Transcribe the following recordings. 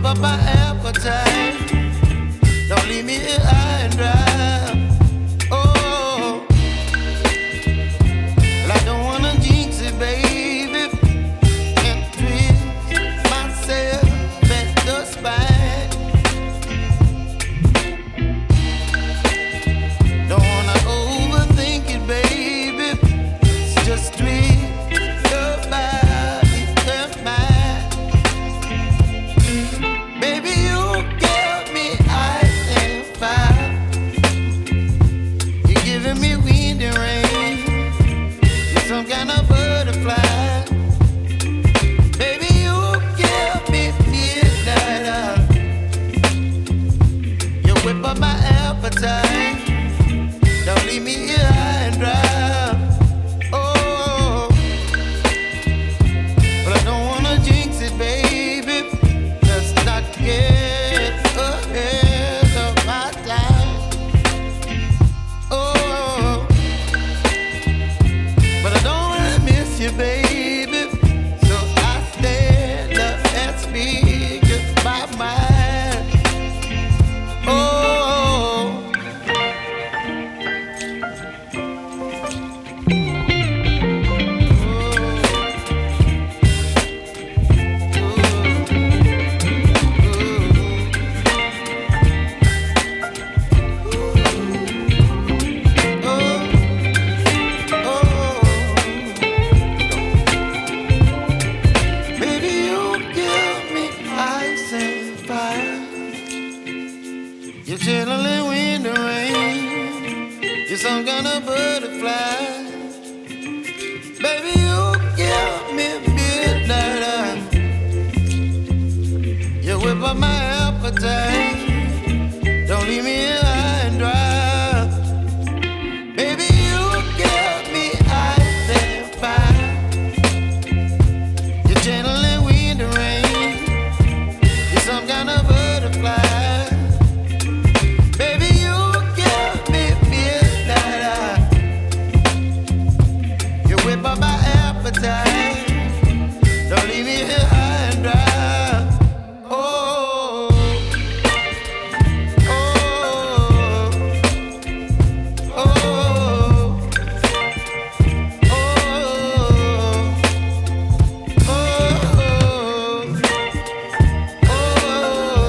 up my appetite. Don't leave me here high and dry. Oh, well, I don't wanna jinx it, baby, and twist myself at the spine. Don't wanna overthink it, baby. It's just twist your body and mine. Baby, you give me ice and fire. You're giving me wind and rain. You're some kind of butterfly. Baby, you give me midnight. You whip up my appetite. Don't leave me here high and dry. Oh, but I don't wanna jinx it, baby. Let's not get ahead of my time. Oh, but I don't wanna miss you, baby. So I stand up and speak my mind. Oh. Baby, you give me ice and fire. You're chilling wind and rain. You're some kind of butterfly. Baby, you give me midnight. You whip up my appetite. Don't leave me here high and dry. Baby, you give me ice and fire. You're channeling wind and rain. You're some kind of butterfly. Baby, you give me midnight. You whip up my appetite. Don't leave me here high and dry. Oh, oh, oh, oh, oh, oh.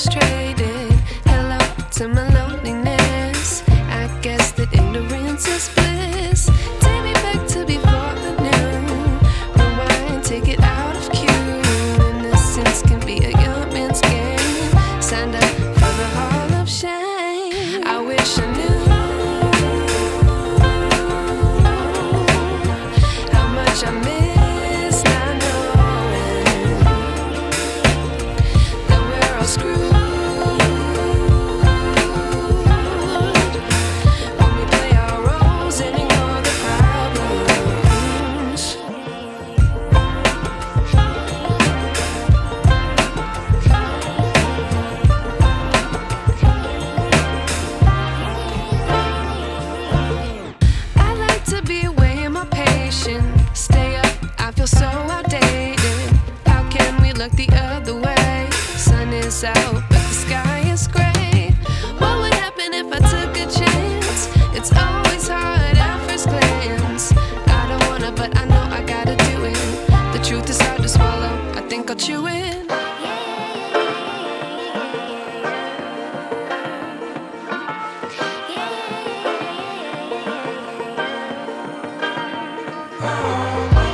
frustrated. Hello to my loneliness. I guess that ignorance is bliss. Take me back to before I knew. Rewind, take it out of cue. Innocence can be a young man's game. Signed up for the hall of shame. I wish I knew how much I miss not knowing that we're all screwed when we play our roles and ignore the problems. I like to be away in my patience. Stay up, I feel so outdated. How can we look the other way? Sun is out,